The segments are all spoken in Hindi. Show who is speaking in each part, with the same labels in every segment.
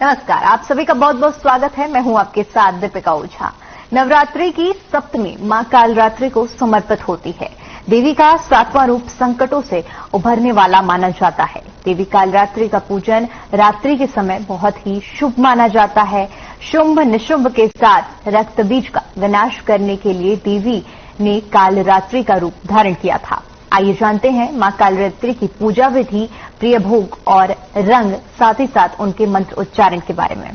Speaker 1: नमस्कार, आप सभी का बहुत बहुत स्वागत है। मैं हूं आपके साथ दीपिका ओझा। नवरात्रि की सप्तमी मां कालरात्रि को समर्पित होती है। देवी का 7वां रूप संकटों से उभरने वाला माना जाता है। देवी कालरात्रि का पूजन रात्रि के समय बहुत ही शुभ माना जाता है। शुंभ निशुंभ के साथ रक्त बीज का विनाश करने के लिए देवी ने कालरात्रि का रूप धारण किया था। आइए जानते हैं मां कालरात्रि की पूजा विधि, प्रिय भोग और रंग, साथ ही साथ उनके मंत्र उच्चारण के बारे में।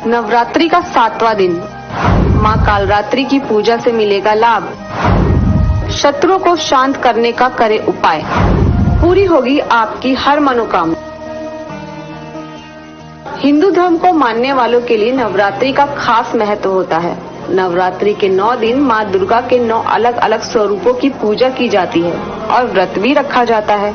Speaker 2: नवरात्रि का 7वां दिन मां कालरात्रि की पूजा से मिलेगा लाभ। शत्रुओं को शांत करने का करे उपाय, पूरी होगी आपकी हर मनोकामना। हिंदू धर्म को मानने वालों के लिए नवरात्रि का खास महत्व होता है। नवरात्रि के 9 दिन मां दुर्गा के 9 अलग अलग स्वरूपों की पूजा की जाती है और व्रत भी रखा जाता है।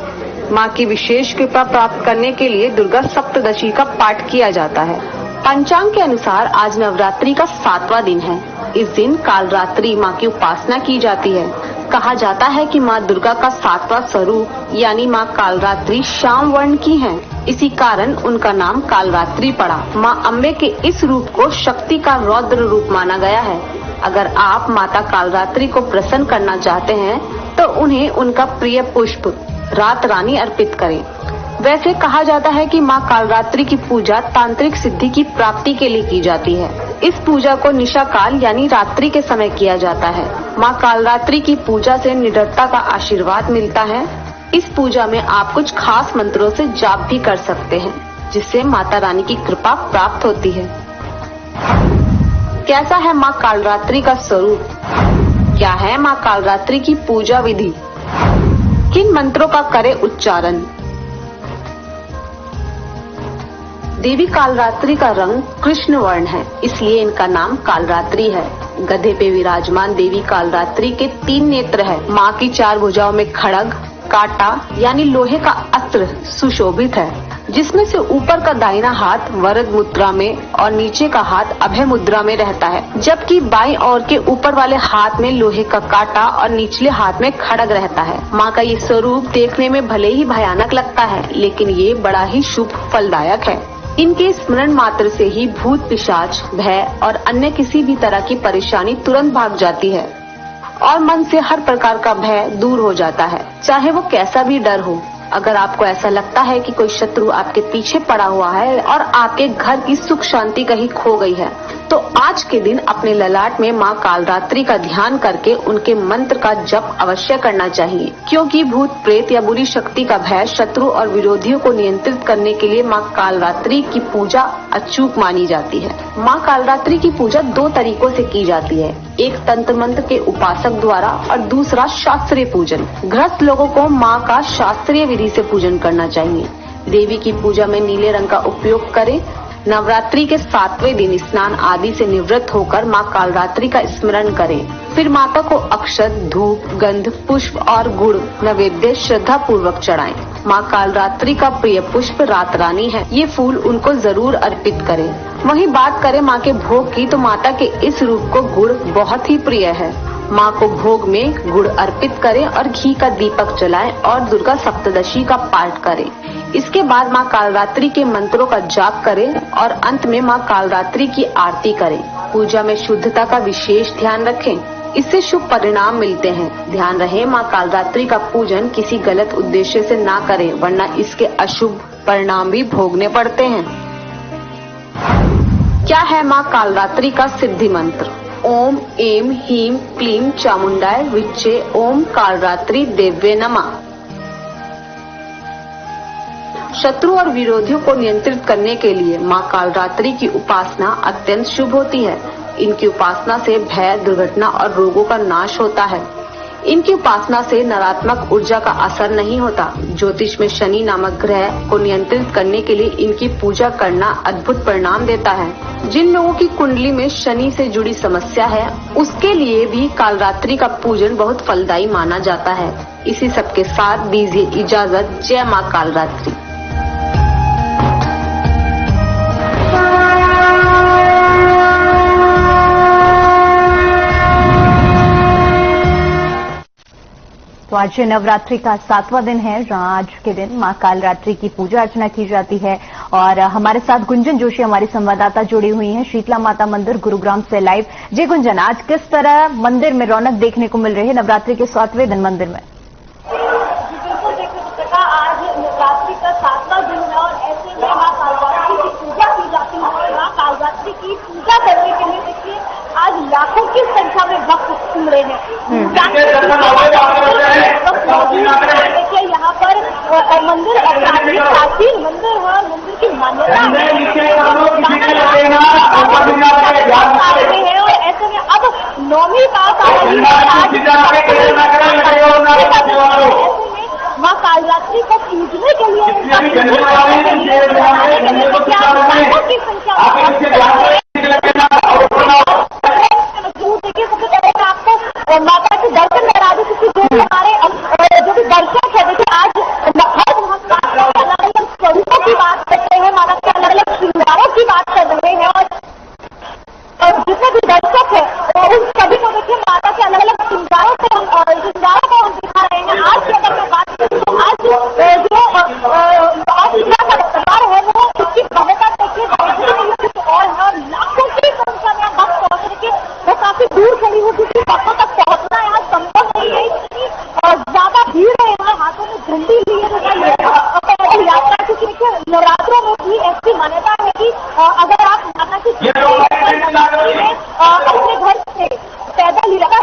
Speaker 2: मां की विशेष कृपा प्राप्त करने के लिए दुर्गा सप्तदशी का पाठ किया जाता है। पंचांग के अनुसार आज नवरात्रि का 7वां दिन है। इस दिन कालरात्रि मां की उपासना की जाती है। कहा जाता है कि मां दुर्गा का 7वां स्वरूप यानी मां कालरात्रि श्याम वर्ण की हैं। इसी कारण उनका नाम कालरात्रि पड़ा। मां अम्बे के इस रूप को शक्ति का रौद्र रूप माना गया है। अगर आप माता कालरात्रि को प्रसन्न करना चाहते हैं तो उन्हें उनका प्रिय पुष्प रात रानी अर्पित करें। वैसे कहा जाता है कि मां कालरात्रि की पूजा तांत्रिक सिद्धि की प्राप्ति के लिए की जाती है। इस पूजा को निशा काल यानी रात्रि के समय किया जाता है। मां कालरात्रि की पूजा से निडरता का आशीर्वाद मिलता है। इस पूजा में आप कुछ खास मंत्रों से जाप भी कर सकते हैं, जिससे माता रानी की कृपा प्राप्त होती है। कैसा है मां कालरात्रि का स्वरूप? क्या है मां कालरात्रि की पूजा विधि? किन मंत्रों का करे उच्चारण? देवी कालरात्रि का रंग कृष्ण वर्ण है, इसलिए इनका नाम कालरात्रि है। गधे पे विराजमान देवी कालरात्रि के 3 नेत्र है। मां की 4 भुजाओं में खड़ग, कांटा यानी लोहे का अस्त्र सुशोभित है, जिसमें से ऊपर का दाहिना हाथ वरद मुद्रा में और नीचे का हाथ अभय मुद्रा में रहता है, जबकि बाईं ओर के ऊपर वाले हाथ में लोहे का कांटा और निचले हाथ में खड़ग रहता है। मां का ये स्वरूप देखने में भले ही भयानक लगता है, लेकिन ये बड़ा ही शुभ फलदायक है। इनके स्मरण मात्र से ही भूत पिशाच, भय और अन्य किसी भी तरह की परेशानी तुरंत भाग जाती है और मन से हर प्रकार का भय दूर हो जाता है, चाहे वो कैसा भी डर हो। अगर आपको ऐसा लगता है कि कोई शत्रु आपके पीछे पड़ा हुआ है और आपके घर की सुख शांति कहीं खो गई है, तो आज के दिन अपने ललाट में मां कालरात्रि का ध्यान करके उनके मंत्र का जप अवश्य करना चाहिए, क्योंकि भूत प्रेत या बुरी शक्ति का भय शत्रु और विरोधियों को नियंत्रित करने के लिए मां कालरात्रि की पूजा अचूक मानी जाती है। मां कालरात्रि की पूजा 2 तरीकों से की जाती है, एक तंत्र मंत्र के उपासक द्वारा और दूसरा शास्त्रीय पूजन। गृहस्थ लोगों को मां का शास्त्रीय विधि से पूजन करना चाहिए। देवी की पूजा में नीले रंग का उपयोग करें। नवरात्रि के 7वें दिन स्नान आदि से निवृत्त होकर मां कालरात्रि का स्मरण करें। फिर माता को अक्षत, धूप, गंध, पुष्प और गुड़ नैवेद्य श्रद्धा पूर्वक चढ़ाएं। मां कालरात्रि का प्रिय पुष्प रात रानी है, ये फूल उनको जरूर अर्पित करें। वहीं बात करें मां के भोग की, तो माता के इस रूप को गुड़ बहुत ही प्रिय है। मां को भोग में गुड़ अर्पित करें और घी का दीपक जलाएं और दुर्गा सप्तदशी का पाठ करें। इसके बाद मां कालरात्रि के मंत्रों का जाप करें और अंत में मां कालरात्रि की आरती करें। पूजा में शुद्धता का विशेष ध्यान रखें, इससे शुभ परिणाम मिलते हैं। ध्यान रहे मां कालरात्रि का पूजन किसी गलत उद्देश्य से ना करें, वरना इसके अशुभ परिणाम भी भोगने पड़ते हैं। क्या है मां कालरात्रि का सिद्धि मंत्र? ओम ऐं ह्रीं क्लीं चामुंडाय विच्चे ओम कालरात्रि देव्ये नमः। शत्रु और विरोधियों को नियंत्रित करने के लिए मां कालरात्रि की उपासना अत्यंत शुभ होती है। इनकी उपासना से भय, दुर्घटना और रोगों का नाश होता है। इनकी उपासना से नकारात्मक ऊर्जा का असर नहीं होता। ज्योतिष में शनि नामक ग्रह को नियंत्रित करने के लिए इनकी पूजा करना अद्भुत परिणाम देता है। जिन लोगों की कुंडली में शनि से जुड़ी समस्या है, उसके लिए भी कालरात्रि का पूजन बहुत फलदायी माना जाता है। इसी सब के साथ दीजिए इजाजत। जय मां कालरात्रि।
Speaker 1: आज नवरात्रि का 7वां दिन है। आज के दिन मां कालरात्रि की पूजा अर्चना की जाती है और हमारे साथ गुंजन जोशी हमारी संवाददाता जुड़ी हुई हैं शीतला माता मंदिर गुरुग्राम से लाइव। जी गुंजन, आज किस तरह मंदिर में रौनक देखने को मिल रही है नवरात्रि के 7वें दिन मंदिर में?
Speaker 3: बिल्कुल देखिए, आज नवरात्रि का 7वां दिन है और ऐसे में मां कालरात्रि की पूजा की जाती है। मां कालरात्रि की पूजा करने के लिए देखिए आज लाखों की संख्या में भक्त उमड़े हैं। देखिए यहाँ पर मंदिर प्राचीन मंदिर है, मंदिर की मान्यता है और ऐसे में अब नौवीं पास आ रही है। मां कालरात्रि को पूजने के लिए की संख्या देखिए, सबसे पहले मैं आपको माता के दर्शन करा दूं क्योंकि जो भी हमारे जो भी दर्शक है देखिए आज अलग अलग स्वरूपों की बात करते हैं, माता के अलग अलग श्रृंगारों की बात कर रहे हैं और जितने भी दर्शक है उन सभी को देखिए माता के अलग अलग श्रृंगारों को हम दिखा रहे हैं। आज की अगर मैं बात करूँ तो आज जो दरबार है वो उसकी भव्यता देखिए और लाखों की संख्या में भक्त पहुंचने के वो काफी दूर खड़ी हो क्योंकि भक्तों तक पहुंचना यहाँ संभव नहीं है। इतनी ज्यादा भीड़ है, यहाँ हाथों में झंडी लिए पैदल यात्रा क्योंकि देखिए नवरात्रों में भी ऐसी मान्यता है कि अगर आप माता की अपने घर से पैदल ही लगा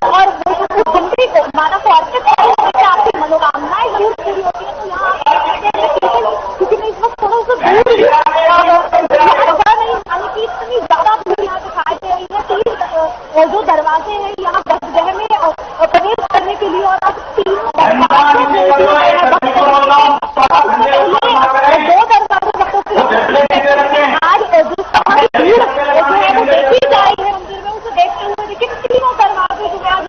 Speaker 3: और झंडी को माता को अर्पित करें आपकी मनोकामनाएं जरूर पूरी होती है। तो यहाँ क्योंकि मैं इस वक्त थोड़ा सा दूर नहीं इतनी ज्यादा भीड़ यहाँ दिखाई दे रही है। जो दरवाजे हैं यहाँ बसगह में प्रवेश करने के लिए और अब 3 दरवाजे भक्तों की आज जिस तरह की भीड़ जो है वो देखी जा रही है मंदिर में, उसे देखते हुए देखिए 3 दरवाजे जो है आज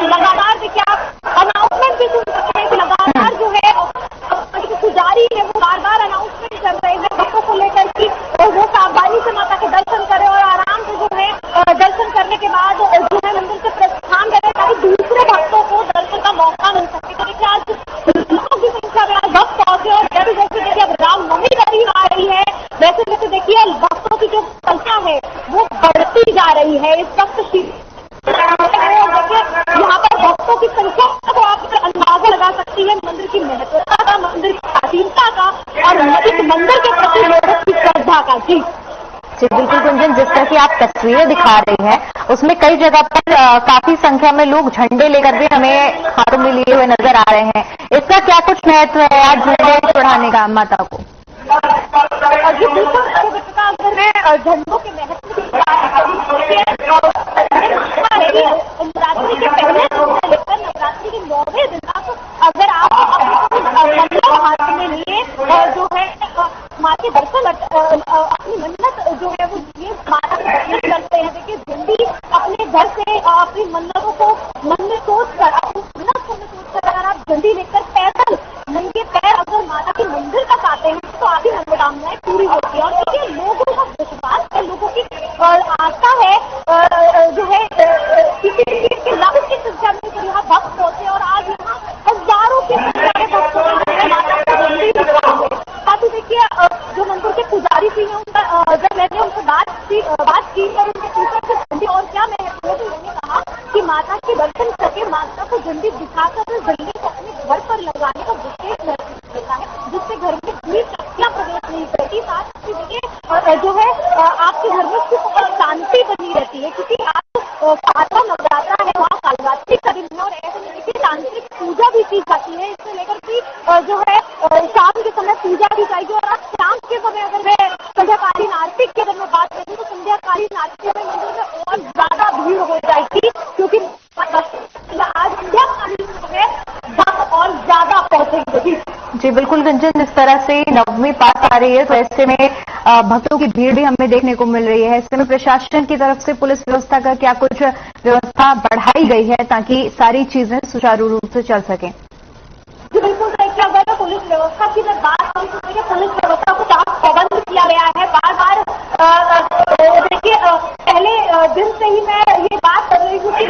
Speaker 3: लगातार देखिए आप अनाउंसमेंट भी सुन सकते हैं कि लगातार जो है पुजारी है वो बार बार अनाउंसमेंट कर रहे हैं भक्तों को लेकर कि वो सावधानी से माता के दर्शन करें और आराम से जो है दर्शन करने के बाद जो है मंदिर से प्रस्थान करें ताकि दूसरे भक्तों को दर्शन का मौका मिल सके। तो देखिए आज लोगों की संख्या में आज भक्त पहुंचे और जैसे जैसे देखिए अब रामनवमी करीब आ रही है वैसे वैसे देखिए भक्तों की जो संख्या है वो बढ़ती जा रही है। इस वक्त देखिए यहाँ पर भक्तों की संख्या को आप अंदाजा लगा सकती है मंदिर की महत्वता का, मंदिर की प्राचीनता का और इस मंदिर के प्रति लोगों की श्रद्धा का। जी
Speaker 1: बिल्कुल गुंजन, जिस तरह की आप तस्वीरें दिखा रही हैं उसमें कई जगह पर काफी संख्या में लोग झंडे लेकर भी हमें हाथों में लिए हुए नजर आ रहे हैं। इसका क्या कुछ महत्व है आज झंडे चढ़ाने का माता को?
Speaker 3: जी बिल्कुल, अगर मैं झंडों के महत्व की बात करूँ नवरात्रि के पहले दिन से लेकर नवरात्रि के 9वें दिन तक अगर आप मंदिर हाथ में लिए जो है माँ के दर्शन अपनी मन्नत जो है वो ये माता के दर्शन करते हैं। देखिए झंडी अपने घर से अपनी मन्नतों को मन में सोच कर अपनी मन्नत को सोच कर अगर आप झंडी लेकर पैदल नंगे पैर अगर माता के मंदिर तक आते हैं तो आपकी मनोकामनाएं पूरी होती है। और देखिए लोगों का विश्वास है, लोगों की आस्था है जो है किसी लाभ की संख्या में तो यहाँ भक्त होते और आज यहाँ हजारों की संख्या में भक्त माता को झंडी साथ ही देखिए जो मंदिर के पुजारी थी उनका जब मैंने उनसे बात की और उनके पूछा कि झंडी और क्या महत्व है तो उन्होंने कहा कि माता के दर्शन करके माता को झंडी दिखाकर झंडी को अपने घर पर लगाने का विशेष महत्व देता है जिससे घर में पूरी शक्तियां प्रवेश नहीं करती। साथ ही देखिए जो है आपके घर में सुख और शांति बनी रहती है क्योंकि आप 7वां नवरात्रा है वहाँ कालरात्रि का दिन है और ऐसे में देखिए तांत्रिक पूजा भी की जाती है। इससे लेकर की जो है शाम के समय पूजा की जाएगी और आज शाम के समय अगर मैं संध्याकालीन आरती की अगर मैं बात करूँ तो संध्याकालीन आरती में मंदिर में और ज्यादा भीड़ हो जाएगी क्योंकि आज संध्याकालीन समय भक्त और ज्यादा पहुंचेंगे।
Speaker 1: जी बिल्कुल गुंजन, जिस तरह से नवमी पास आ रही है तो ऐसे में भक्तों की भीड़ भी हमें देखने को मिल रही है। ऐसे में प्रशासन की तरफ से पुलिस व्यवस्था का क्या कुछ व्यवस्था बढ़ाई गई है ताकि सारी चीजें सुचारू रूप से चल सकें?
Speaker 3: जी बिल्कुल, देखिए अगर पुलिस व्यवस्था की मैं बात करूँ तो देखिए पुलिस व्यवस्था को काफी प्रबंध किया गया है। बार बार देखिए पहले दिन से ही मैं ये बात कर रही हूँ कि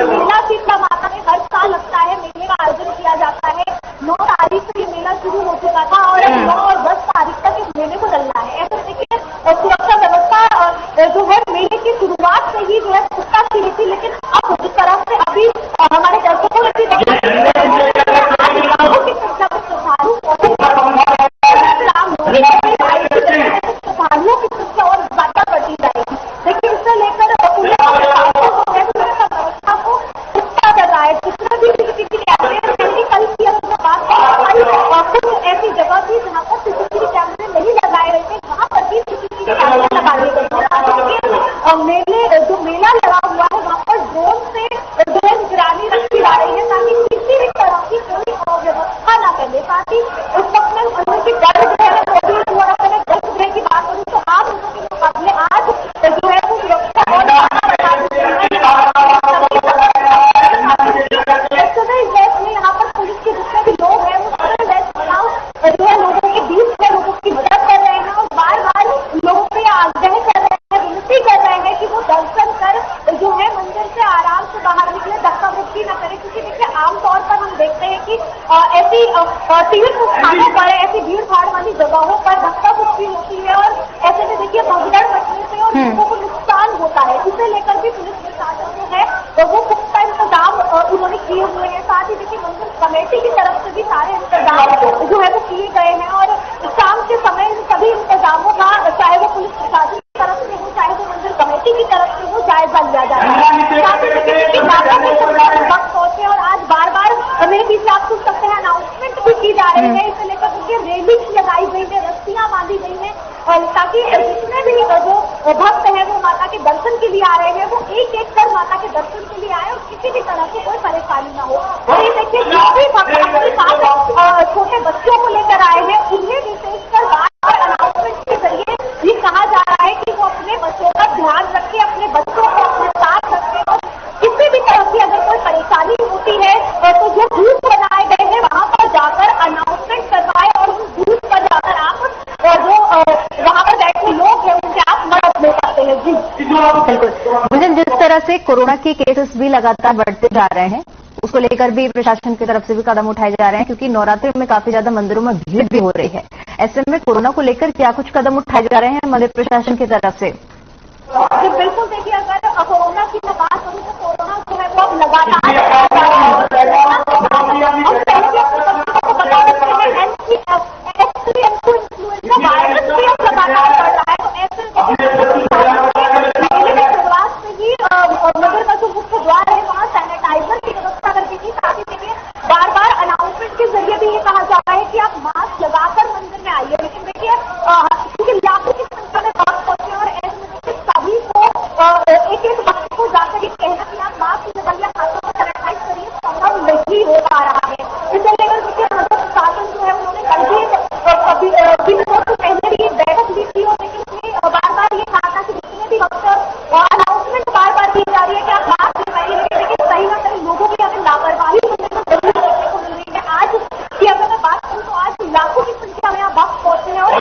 Speaker 3: मेला शीतला माता में हर साल लगता है, मेले का आयोजन किया जाता है। 9 तारीख से ये मेला शुरू हो चुका था और 9 और 10 तारीख तक इस मेले को चलना है। ऐसे देखिए सुरक्षा व्यवस्था जो है मेले की शुरुआत से ही जो है पुख्ता की रही थी, लेकिन अब जिस तरह से अभी हमारे दर्शकों ने भी देखा श्रद्धालुओं की संख्या और ज्यादा बढ़ती जाएगी। देखिए इससे लेकर व्यवस्था को पुख्ता कर रहा है। जितने भी सीसीटीवी कैमरे कल की अगर मैं बात करूँ, कुछ ऐसी जगह थी जहाँ पर सीसीटीवी कैमरे नहीं लगाए गए थे, वहाँ पर भी सीसीटीवी कैमरे लगा दिए गए थे। मेले जो मेला लगा हुआ है वहाँ पर ड्रोन से निगरानी रखी जा रही है ताकि किसी भी तरह की कोई अव्यवस्था न करने। साथ ही उस वक्त में अंदर की की बात करूँ तो आप लोगों के मुकाबले आज जो है वो सुरक्षा में यहाँ पर पुलिस के जितने भी लोग हैं वो सरल वैस बनाओ जो है लोगों के बीच में लोगों की मदद कर रहे हैं और बार बार लोगों से आग्रह कर रहे हैं, विनती कर रहे हैं कि वो दर्शन कर जो है मंदिर से आराम से बाहर निकले, धक्का मुक्की न करें। क्योंकि देखिए आमतौर पर हम देखते हैं कि ऐसी तीर्थ स्थानों पर, ऐसी भीड़ भाड़ वाली जगहों पर धक्का मुक्की होती है और ऐसे में देखिए भगदड़ मचने से और लोगों को नुकसान होता है। इसे लेकर भी पुलिस प्रशासन जो है वो पुख्ता इंतजाम उन्होंने किए हुए हैं। साथ ही देखिए मंदिर कमेटी की तरफ से भी सारे इंतजाम जो है वो किए गए हैं और शाम के समय इन सभी इंतजामों का चाहे वो पुलिस प्रशासन की तरफ से हो चाहे वो मंदिर कमेटी की तरफ से हो जायजा लिया जा रहा है। साथ ही देखिए वक्त पहुंचे और आज बार बार मेरे पीछे आप सुन सकते हैं अनाउंसमेंट भी की जा रही है। इसे लेकर देखिए रेलिंग लगाई गई है, रस्सियां बांधी गई है ताकि जितने भी जो भक्त हैं वो माता के दर्शन के लिए आ रहे हैं वो एक एक कर माता के दर्शन के लिए आए और किसी भी तरह की कोई परेशानी न हो। और ये देखिए जो भी भक्त अपने साथ छोटे बच्चों को लेकर आए हैं उन्हें विशेषकर बार अनाउंसमेंट के जरिए ये कहा जा रहा है कि वो अपने बच्चों का ध्यान रखें, अपने बच्चों को अपने साथ रखें और किसी भी तरह की अगर कोई परेशानी होती है तो जो बूथ बनाए गए हैं वहाँ पर जाकर अनाउंसमेंट करवाए और उन बूथ पर जाकर आप जो वहाँ पर बैठे लोग हैं उनसे आप मदद ले सकते हैं। जी
Speaker 1: बिल्कुल। मुझे जिस तरह से कोरोना के केसेस भी लगातार बढ़ते जा रहे हैं उसको लेकर भी प्रशासन की तरफ से भी कदम उठाए जा रहे हैं क्योंकि नवरात्रि में काफी ज्यादा मंदिरों में भीड़ भी हो रही है। ऐसे में कोरोना को लेकर क्या कुछ कदम उठाए जा रहे हैं मंदिर प्रशासन की तरफ से?
Speaker 3: बिल्कुल देखिए अगर कोरोना की मैं बात करूँ तो कोरोना जो है वो अब लगातार वायरस भी अब लगातार बढ़ रहा है। तो ऐसे शुरुआत से ही मंदिर का जो मुख्य द्वार है वहाँ सैनिटाइजर की व्यवस्था कर दी थी। साथ ही देखिए बार बार अनाउंसमेंट के जरिए भी ये कहा जा रहा है कि आप मास्क लगाकर मंदिर में आइए। लेकिन देखिए क्योंकि लाखों की संख्या में भक्त पहुंचे और ऐसे सभी को एक एक वक्त को जाकर ये कहना कि आप मास्क लगाइए, हाथों को सैनिटाइज करिए, संभव नहीं हो पा रहा है। इसे लेकर देखिए प्रशासन जो है उन्होंने कल भी पहले भी बैठक ली थी और लेकिन उसमें बार बार ये कहा था कि जितने भी वक्त अनाउंसमेंट बार बार की जा रही है कि आप मास्क लगाइए। लेकिन कहीं ना कहीं लोगों की अगर लापरवाही जरूर देखने को मिल रही है। आज की अगर मैं बात करूँ तो आज लाखों की संख्या में आप वक्त पहुंचे हैं और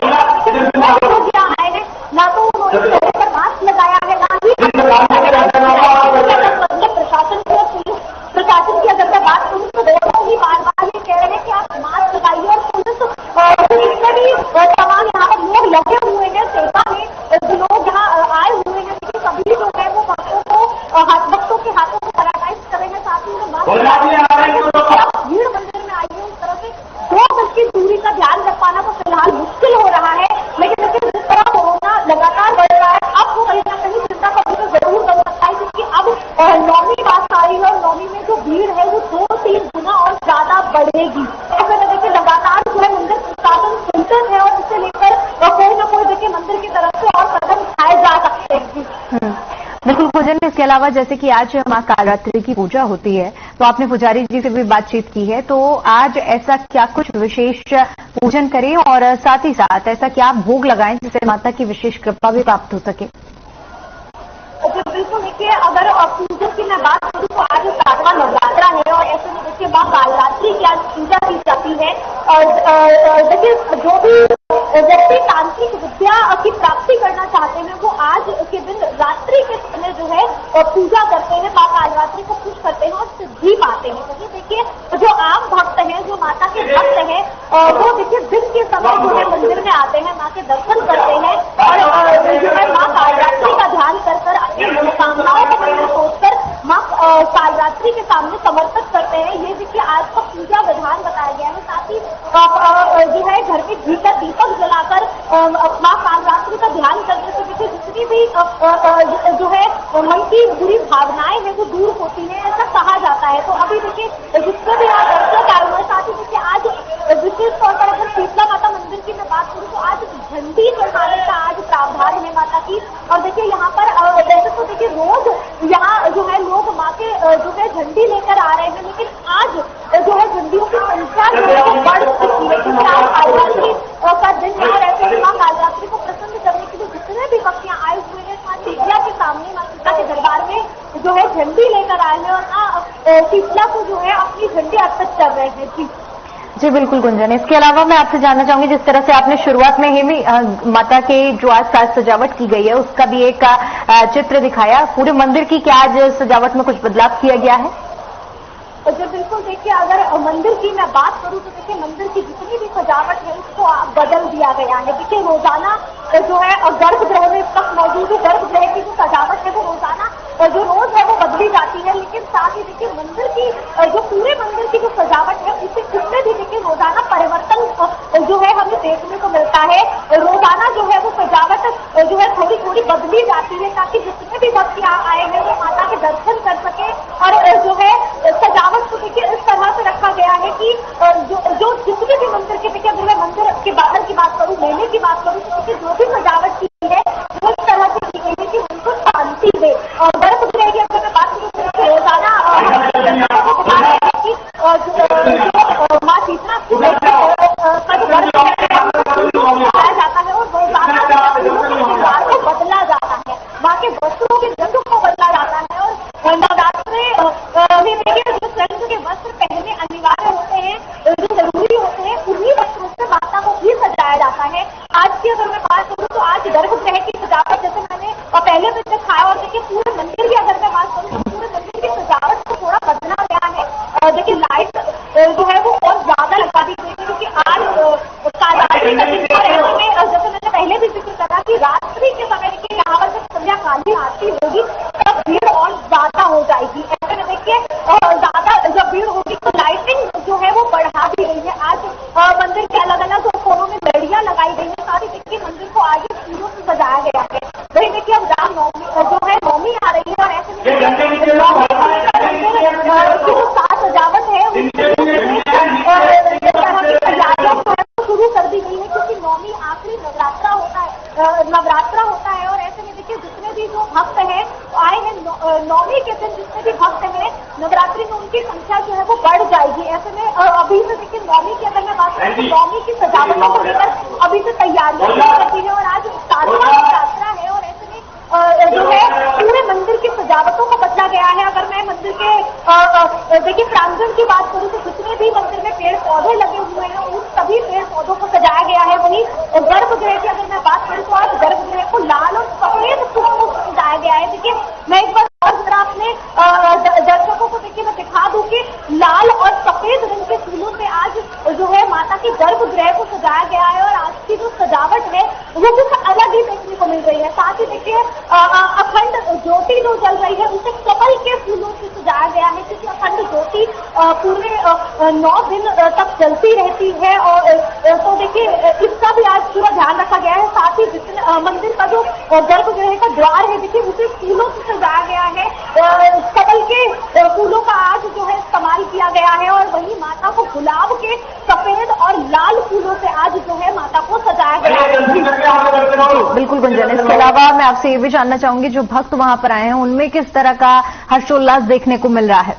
Speaker 3: लोग यहाँ आए हैं, ना तो उन्होंने चेहरे पर मास्क लगाया है ना ही प्रशासन की और पुलिस प्रशासन की अगर मैं बात करूँ तो दोनों ही बार बार ये कह रहे हैं कि आप मास्क लगाइए और पुलिस जितने भी तमाम यहाँ पर लोग लगे हुए हैं सेवा में, जो लोग यहाँ आए हुए हैं लेकिन सभी लोग हैं वो भक्तों के हाथों को सैनिटाइज कर रहे हैं। साथ ही भीड़ मंदिर में आई है उस तरह से 2 गज की दूरी का ध्यान रख पाना तो फिलहाल मुश्किल हो रहा है। लेकिन देखिए जिस तरह कोरोना लगातार बढ़ रहा है अब वो कहीं ना कहीं चिंता का विषय जरूर बन सकता है क्योंकि अब नौवीं बात आ रही है और नौवीं में जो भीड़ है वो 2-3 गुना और ज्यादा बढ़ेगी। ऐसे में देखिए लगातार जो है मंदिर प्रशासन चिंतित है और इसे लेकर कोई ना कोई देखिए मंदिर की तरफ से और कदम उठाए जा सकते हैं।
Speaker 1: बिल्कुल पूजन, इसके अलावा जैसे कि आज मां कालरात्रि की पूजा होती है तो आपने पुजारी जी से भी बातचीत की है, तो आज ऐसा क्या कुछ विशेष पूजन करें और साथ ही साथ ऐसा क्या भोग लगाएं जिससे माता की विशेष कृपा भी प्राप्त हो सके?
Speaker 3: बिल्कुल देखिए अगर पूजन की मैं बात करूँ तो आज 7वां नवरात्रा है और ऐसे में देखिए मां कालरात्रि की आज पूजा की जाती है। और देखिए जो भी व्यक्ति तांत्रिक विद्या की प्राप्ति करना चाहते हैं वो आज के दिन रात्रि के पूजा करते हैं, माँ कालरात्रि को खुश करते हैं और सिद्धि पाते हैं। तो ये देखिए जो आम भक्त हैं, जो माता के भक्त हैं, वो देखिए दिन के समय जो है मंदिर में आते हैं, माँ के दर्शन करते हैं और जो है माँ कालरात्रि का ध्यान कर अपनी मनोकामनाओं को मन में सोचकर माँ कालरात्रि के सामने समर्पित करते हैं। ये देखिए आज का पूजा विधान बताया गया है। साथ ही जो है घर में घी का दीपक जलाकर माँ कालरात्रि का ध्यान करने से देखिए जितनी भी जो है मन की बुरी भावनाएं हैं वो दूर होती है, ऐसा कहा जाता है। तो अभी देखिए जिसमें भी आज दर्शक आए हुए, साथ ही देखिए आज विशेष तौर पर अगर शीतला माता मंदिर की मैं बात करूँ तो आज झंडी चढ़ाने का आज प्रावधान है माता की। और देखिए यहाँ पर वैसे तो देखिए रोज यहाँ जो है लोग माँ के जो है झंडी लेकर आ रहे हैं, लेकिन आज जो है झंडियों की संख्या जो है वो बढ़ चुकी है, क्योंकि आज कालरात्रि का दिन है और ऐसे माँ कालरात्रि को प्रसन्न करने के लिए जितने भी भक्त यहाँ आए हुए हैं माँ शीतला के सामने, माँ शीतला के दरबार में जो है झंडी लेकर आए हैं और माँ शीतला को जो है अपनी झंडी अर्पित कर रहे हैं।
Speaker 1: जी बिल्कुल गुंजन, इसके अलावा मैं आपसे जानना चाहूंगी जिस तरह से आपने शुरुआत में ही माता के जो आज साज सजावट की गई है उसका भी एक चित्र दिखाया, पूरे मंदिर की क्या आज सजावट में कुछ बदलाव किया गया है?
Speaker 3: जो बिल्कुल देखिए अगर मंदिर की मैं बात करूं तो देखिए मंदिर की जितनी भी सजावट है उसको बदल दिया गया है। देखिए रोजाना जो है गर्भगृह में इस वक्त मौजूद है, गर्भगृह की जो सजावट है वो रोजाना जो रोज है वो बदली जाती है, लेकिन साथ ही देखिए मंदिर की जो पूरे मंदिर की जो सजावट है उसमें भी देखिए रोजाना परिवर्तन जो है हमें देखने को मिलता है। रोजाना जो है वो सजावट जो है थोड़ी थोड़ी बदली जाती है ताकि जितने भी भक्त यहाँ आए हैं वो माता के दर्शन कर सके। और जो है सजावट को देखिए इस तरह से रखा गया है कि जो जितने भी मंदिर के देखिए अगर मैं मंदिर के बाहर की बात करूँ, मेले की बात करूँ तो देखिए जो भी सजावट की है वो इस तरह से की गई है कि उनको शांति दे। और गर्भगृह की अगर मैं बात करूँ तो रोजाना माँ शीतला का जो गर्भगृह है जाता है और रोजाना को बदला जाता है, माँ के वस्त्रों के रंग को बदला जाता है। और नवरात्रि में देखिए जो रंग के वस्त्र पहनने अनिवार्य होते हैं, जो जरूरी होते हैं, उन्हीं वस्त्रों से माता को भी सजाया जाता है। आज की अगर मैं बात करूँ तो आज गर्भगृह की सजावट जैसे मैंने पहले भी दिखाया और देखिए पूरे मंदिर की अगर मैं बात करूँ तो पूरे मंदिर की सजावट को थोड़ा बदला गया है। देखिए लाइट जो है वो और ज्यादा लगा दी गई है क्योंकि आज कालरात्रि का दिन और ऐसे में जैसे मैंने पहले भी जिक्र करा कि रात्रि के समय देखिए यहाँ पर जब संध्या काली आरती होगी तब भीड़ और ज्यादा हो जाएगी। ऐसे में देखिए ज्यादा जब भीड़ होगी तो लाइटिंग जो है वो बढ़ा दी गई है। आज मंदिर के अलग अलग कोनों में लड़ियां लगाई गई है, साथ ही देखिए मंदिर को आगे फूलों से सजाया गया है। वही देखिए अब रामनवमी जो है नवमी आ रही है और ऐसे में जो साज सजावट है शुरू कर दी गई है क्योंकि नवमी आखिरी नवरात्रा होता है और ऐसे में देखिए जितने भी जो भक्त हैं आए हैं नवमी के दिन जितने भी भक्त हैं नवरात्रि में उनकी संख्या जो है वो बढ़ जाएगी। ऐसे में अभी से देखिए नवमी की अगर मैं बात करूँ तो नवमी की सजावटों को लेकर अभी से तैयारियां की जाती है और आज 7वां नवरात्रा है और ऐसे में जो है पूरे मंदिर की सजावटों को बदला गया है। अगर मैं मंदिर के देखिए प्रांगण की बात करूँ तो जितने भी मंदिर में पेड़ पौधे लगे हुए हैं उन सभी पेड़ पौधों को सजाया गया है। वहीं गर्भगृह की अगर मैं बात करूँ तो आज गर्भगृह को लाल और सफेद फूलों से सजाया गया है। देखिए मैं एक बार और जरा अपने दर्शकों को देखिए मैं दिखा दूं कि लाल और सफेद रंग के फूलों से आज जो है माता के गर्भगृह को सजाया गया है और आज की जो सजावट है वो कुछ अलग ही देखने को मिल रही है। साथ ही देखिए अखंड ज्योति जो जल रही है उसे कमल के फूलों से सजाया गया है क्योंकि अखंड ज्योति पूरे 9 दिन तक जलती रहती है और तो देखिए इसका भी आज पूरा ध्यान रखा गया है। साथ ही जितने मंदिर का जो गर्भगृह का द्वार है देखिए उसे फूलों से सजाया गया है, कमल के फूलों का आज जो है इस्तेमाल किया गया है और वही माता को गुलाब के सफेद और लाल फूलों से आज जो है माता को सजाया गया है।
Speaker 1: बिल्कुल गुंजन, इसके अलावा मैं आपसे ये भी जानना चाहूंगी जो भक्त वहां पर आए हैं उनमें किस तरह का हर्षोल्लास देखने को मिल रहा है?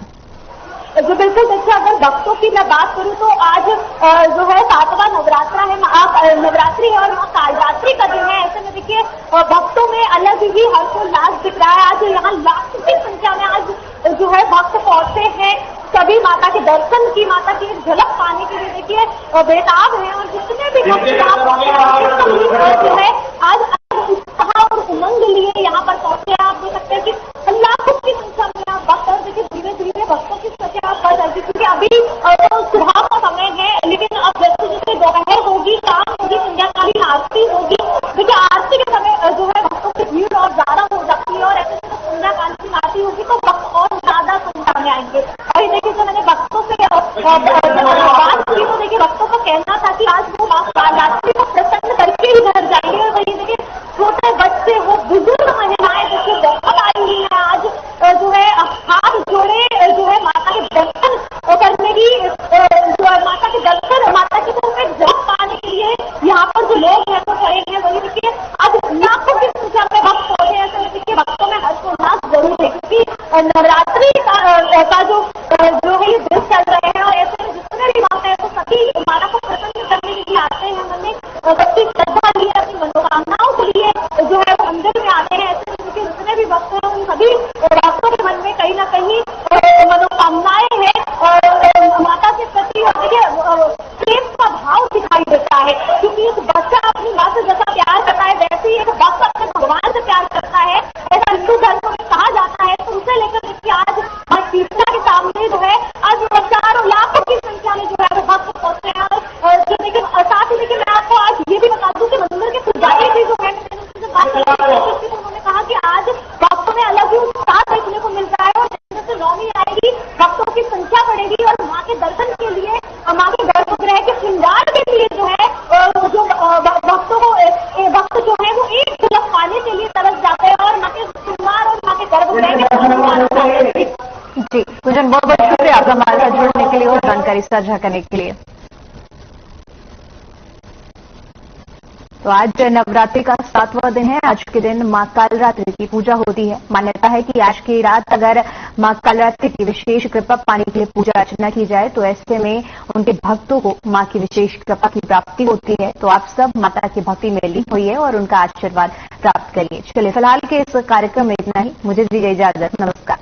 Speaker 3: जो बिल्कुल देखिए अगर भक्तों की मैं बात करूं तो आज जो है 7वां नवरात्रा है, नवरात्रि है और कालरात्रि का दिन है। ऐसे में देखिए भक्तों में अलग ही हर्षोल्लास दिख रहा है। आज यहाँ लाखों की संख्या में आज जो है भक्त पहुंचे हैं, सभी माता के दर्शन की, माता की एक झलक पाने के लिए देखिए बेताब है और जितने भी भक्त यहाँ जो है आज उत्साह और उमंग लिए यहाँ पर पहुंचे। आप देख सकते हैं कि लाखों तो सुबह का समय है, लेकिन अब जैसे जैसे दोपहर होगी, शाम होगी, संध्याकालीन आरती होगी। देखिए आरती के समय जो है भक्तों की भीड़ और ज्यादा हो जाती है और ऐसे जब संध्याकालीन आरती होगी तो भक्त और ज्यादा संख्या में आएंगे। वही देखिए जब मैंने भक्तों से बात की तो देखिए भक्तों का कहना था कि आज वो कालरात्रि को प्रसन्न करके ही घर जाएंगे। और वही देखिए छोटे बच्चे हो, बुजुर्ग महिलाएं देखिए बहुत आई हुई है आज जो है हाथ जोड़े जो है माता के दर्शन करने की, जो है माता के दर्शन, माता की तो जब पाने के लिए यहाँ पर जो लोग हैं तो खड़े हैं। वही देखिए आज लाखों की संख्या में भक्त पहुंचे हैं। तो देखिए भक्तों में हर्षोल्लास जरूर है क्योंकि नवरात्रि का जो है ये दिन चल रहे हैं और ऐसे में जितने भी भक्त हैं तो सभी माता को प्रसन्न करने के लिए आते हैं। मन में सबकी श्रद्धा लिए, अपनी मनोकामनाओं को लिए जो है वो मंदिर में आते हैं। ऐसे में देखिए जितने भी भक्त हैं उन सभी भक्तों के मन में कहीं ना कहीं मनोकामनाएं हैं और माता के प्रति देखिए प्रेम का भाव दिखाई देता है क्योंकि एक बच्चा अपनी माँ से जैसा प्यार करता है वैसे ही एक भक्त अपने भगवान से प्यार करता है। ऐसा हिंदू धर्म में कहा जाता है। तो उसे लेकर देखिए आज माँ शीतला के सामने जो है आज हजारों लाखों की संख्या में जो है वो भक्त पहुंचते हैं। और जो देखिए साथ ही देखिए मैं आपको आज ये भी बता दूं कि मंदिर के पुजारी भी जो है मैंने बात की तो उन्होंने कहा कि आज भक्तों में अलग ही उत्साह देखने को मिलता है और जैसे नौमी आएगी भक्तों की संख्या बढ़ेगी और माँ के दर्शन के लिए, माँ के गर्भगृह के श्रृंगार के लिए जो है जो भक्तों को भक्त जो है वो एक झलक पाने के लिए तरस जाते हैं और माँ के श्रृंगार और माँ के गर्भगृह के
Speaker 1: जी गुंजन, बहुत बहुत शुक्रिया आपका हमारे साथ जुड़ने के लिए और जानकारी साझा करने के लिए। तो आज नवरात्रि का 7वां दिन है। आज के दिन मां कालरात्रि की पूजा होती है। मान्यता है कि आज की रात अगर मां कालरात्रि की विशेष कृपा पाने के लिए पूजा अर्चना की जाए तो ऐसे में उनके भक्तों को मां की विशेष कृपा की प्राप्ति होती है। तो आप सब माता की भक्ति में लीन होइए और उनका आशीर्वाद प्राप्त करिए। चलिए फिलहाल के इस कार्यक्रम में इतना ही। मुझे दीजिए इजाजत। नमस्कार।